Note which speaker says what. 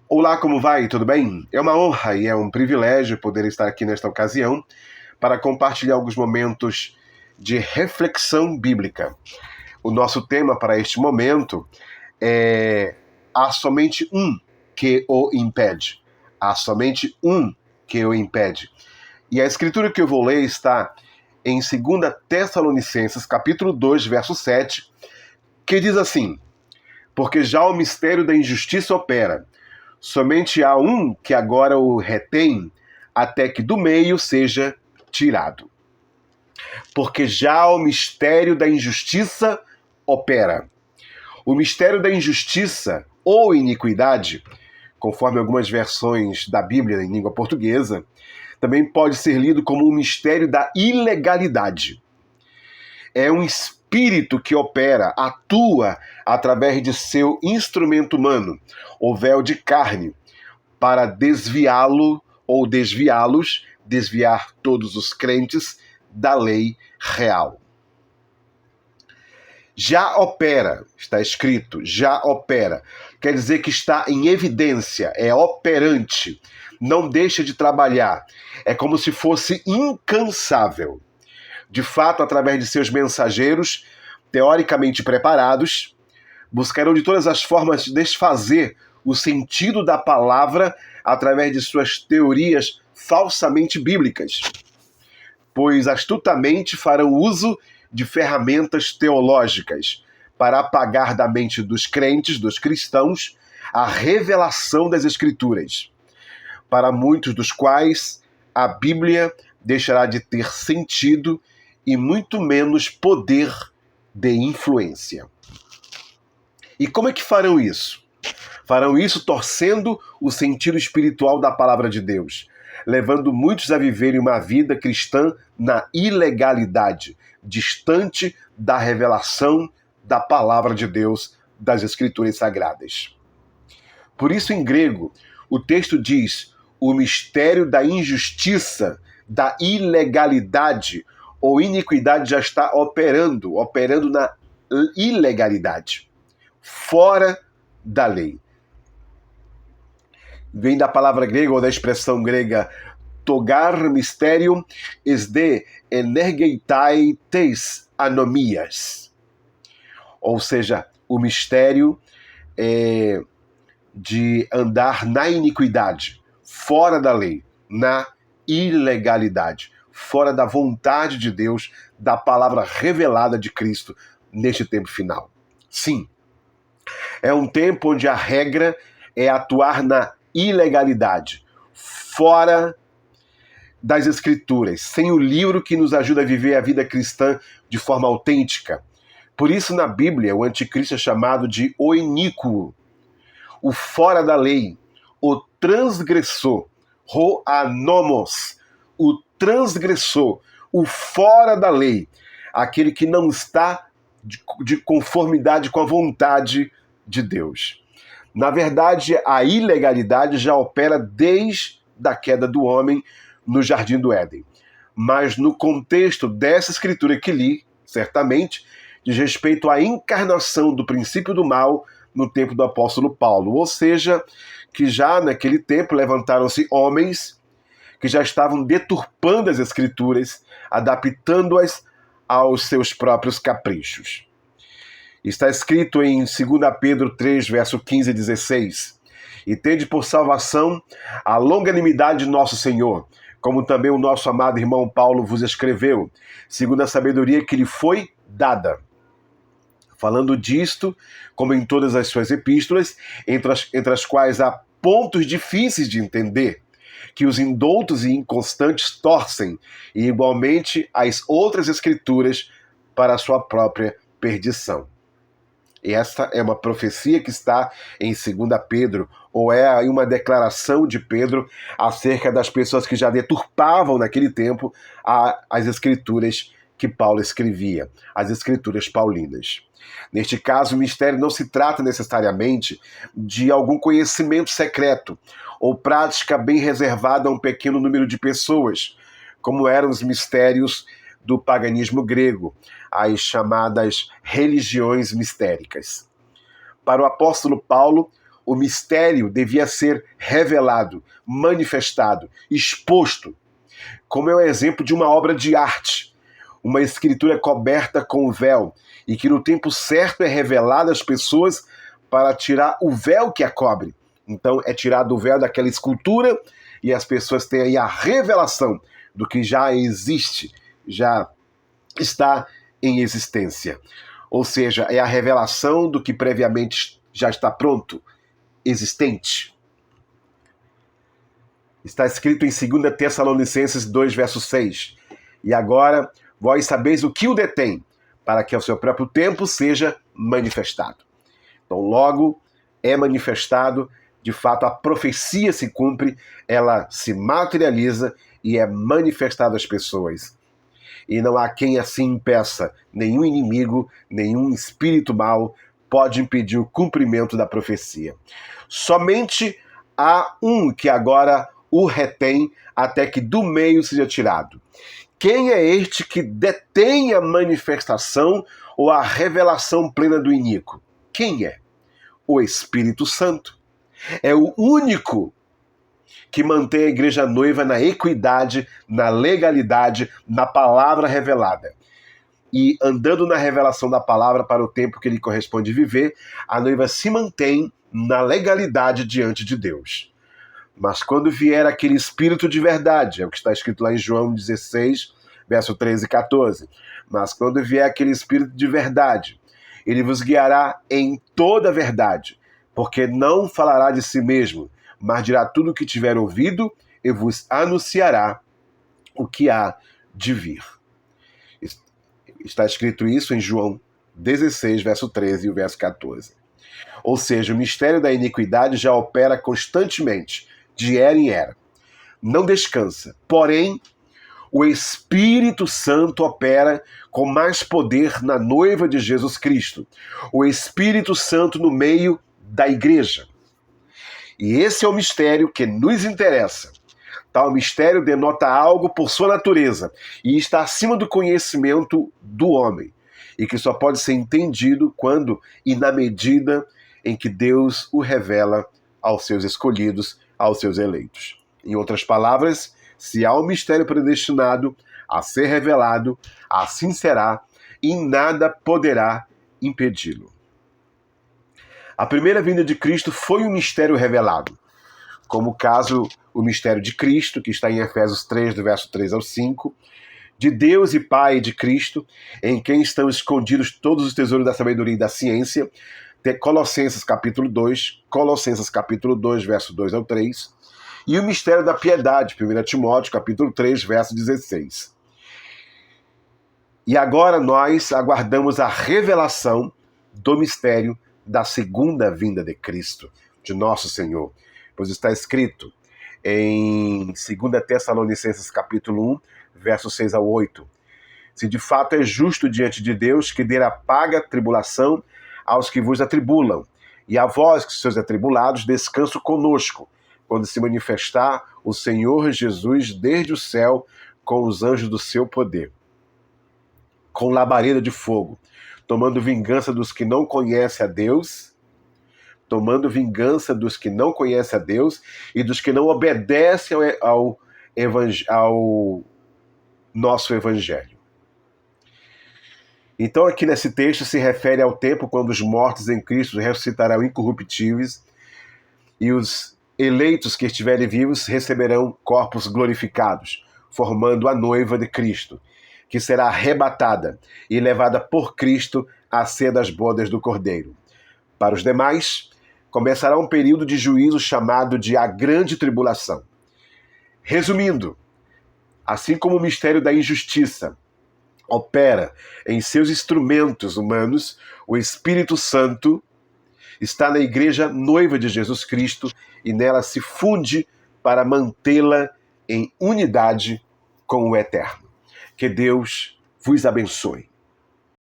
Speaker 1: Olá, como vai? Tudo bem? É uma honra e é um privilégio poder estar aqui nesta ocasião para compartilhar alguns momentos de reflexão bíblica. O nosso tema para este momento é há somente um que o impede. Há somente um que o impede. E a escritura que eu vou ler está em 2 Tessalonicenses, capítulo 2, verso 7, que diz assim: porque já o mistério da injustiça opera. Somente há um que agora o retém, até que do meio seja tirado. Porque já o mistério da injustiça opera. O mistério da injustiça ou iniquidade, conforme algumas versões da Bíblia em língua portuguesa, também pode ser lido como o mistério da ilegalidade. É um espírito que opera, atua através de seu instrumento humano, o véu de carne, para desviá-lo ou desviá-los, desviar todos os crentes da lei real. Já opera, está escrito, já opera. Quer dizer que está em evidência, é operante, não deixa de trabalhar. É como se fosse incansável. De fato, através de seus mensageiros, teoricamente preparados, buscarão de todas as formas desfazer o sentido da palavra através de suas teorias falsamente bíblicas, pois astutamente farão uso de ferramentas teológicas para apagar da mente dos crentes, dos cristãos, a revelação das Escrituras, para muitos dos quais a Bíblia deixará de ter sentido e muito menos poder de influência. E como é que farão isso? Farão isso torcendo o sentido espiritual da palavra de Deus, levando muitos a viverem uma vida cristã na ilegalidade, distante da revelação da palavra de Deus, das Escrituras Sagradas. Por isso, em grego, o texto diz: o mistério da injustiça, da ilegalidade ou iniquidade já está operando na ilegalidade, fora da lei. Vem da palavra grega ou da expressão grega togar mysterium es de energeitai tes anomias. Ou seja, o mistério é de andar na iniquidade, fora da lei, na ilegalidade, fora da vontade de Deus, da palavra revelada de Cristo neste tempo final. Sim, é um tempo onde a regra é atuar na ilegalidade, fora das Escrituras, sem o livro que nos ajuda a viver a vida cristã de forma autêntica. Por isso, na Bíblia, o anticristo é chamado de o iníquo, o fora da lei, o transgressor, ho anomos, o transgressor, o fora da lei, aquele que não está de conformidade com a vontade de Deus. Na verdade, a ilegalidade já opera desde a queda do homem no Jardim do Éden. Mas no contexto dessa escritura que li, certamente, diz respeito à encarnação do princípio do mal no tempo do apóstolo Paulo. Ou seja, que já naquele tempo levantaram-se homens que já estavam deturpando as escrituras, adaptando-as aos seus próprios caprichos. Está escrito em 2 Pedro 3, verso 15 e 16: e tende por salvação a longanimidade de nosso Senhor, como também o nosso amado irmão Paulo vos escreveu, segundo a sabedoria que lhe foi dada. Falando disto, como em todas as suas epístolas, entre as quais há pontos difíceis de entender, que os indoutos e inconstantes torcem, e igualmente as outras escrituras para a sua própria perdição. E essa é uma profecia que está em 2 Pedro, ou é uma declaração de Pedro acerca das pessoas que já deturpavam naquele tempo as escrituras que Paulo escrevia, as escrituras paulinas. Neste caso, o mistério não se trata necessariamente de algum conhecimento secreto ou prática bem reservada a um pequeno número de pessoas, como eram os mistérios do paganismo grego, as chamadas religiões mistéricas. Para o apóstolo Paulo, o mistério devia ser revelado, manifestado, exposto, como é o exemplo de uma obra de arte, uma escritura coberta com véu, e que no tempo certo é revelada às pessoas para tirar o véu que a cobre. Então é tirado o véu daquela escultura e as pessoas têm aí a revelação do que já existe, já está em existência. Ou seja, é a revelação do que previamente já está pronto, existente. Está escrito em 2 Tessalonicenses 2, verso 6. E agora, vós sabeis o que o detém, para que ao seu próprio tempo seja manifestado. Então, logo é manifestado, de fato a profecia se cumpre, ela se materializa e é manifestada às pessoas. E não há quem assim impeça, nenhum inimigo, nenhum espírito mau pode impedir o cumprimento da profecia. Somente há um que agora o retém até que do meio seja tirado. Quem é este que detém a manifestação ou a revelação plena do iníquo? Quem é? O Espírito Santo. É o único que mantém a igreja noiva na equidade, na legalidade, na palavra revelada. E andando na revelação da palavra para o tempo que lhe corresponde viver, a noiva se mantém na legalidade diante de Deus. Mas quando vier aquele Espírito de verdade, é o que está escrito lá em João 16, verso 13 e 14. Mas quando vier aquele Espírito de verdade, ele vos guiará em toda a verdade, porque não falará de si mesmo, mas dirá tudo o que tiver ouvido e vos anunciará o que há de vir. Está escrito isso em João 16, verso 13 e o verso 14. Ou seja, o mistério da iniquidade já opera constantemente, de era em era. Não descansa. Porém, o Espírito Santo opera com mais poder na noiva de Jesus Cristo. O Espírito Santo no meio da igreja. E esse é o mistério que nos interessa. Tal mistério denota algo por sua natureza e está acima do conhecimento do homem, e que só pode ser entendido quando e na medida em que Deus o revela aos seus escolhidos, aos seus eleitos. Em outras palavras, se há um mistério predestinado a ser revelado, assim será, e nada poderá impedi-lo. A primeira vinda de Cristo foi um mistério revelado, como o caso, o mistério de Cristo, que está em Efésios 3, do verso 3 ao 5, de Deus e Pai de Cristo, em quem estão escondidos todos os tesouros da sabedoria e da ciência, Colossenses capítulo 2, verso 2 ao 3, e o mistério da piedade, 1 Timóteo capítulo 3, verso 16. E agora nós aguardamos a revelação do mistério da segunda vinda de Cristo, de nosso Senhor. Pois está escrito em 2 Tessalonicenses capítulo 1, versos 6 ao 8. Se de fato é justo diante de Deus que dê a paga tribulação aos que vos atribulam, e a vós que sois atribulados, descanso conosco, quando se manifestar o Senhor Jesus desde o céu com os anjos do seu poder, com labareda de fogo, tomando vingança dos que não conhecem a Deus, e dos que não obedecem ao nosso evangelho. Então aqui nesse texto se refere ao tempo quando os mortos em Cristo ressuscitarão incorruptíveis e os eleitos que estiverem vivos receberão corpos glorificados, formando a noiva de Cristo, que será arrebatada e levada por Cristo à ceia das bodas do Cordeiro. Para os demais, começará um período de juízo chamado de a Grande Tribulação. Resumindo, assim como o mistério da injustiça opera em seus instrumentos humanos, o Espírito Santo está na igreja noiva de Jesus Cristo e nela se funde para mantê-la em unidade com o Eterno. Que Deus vos abençoe.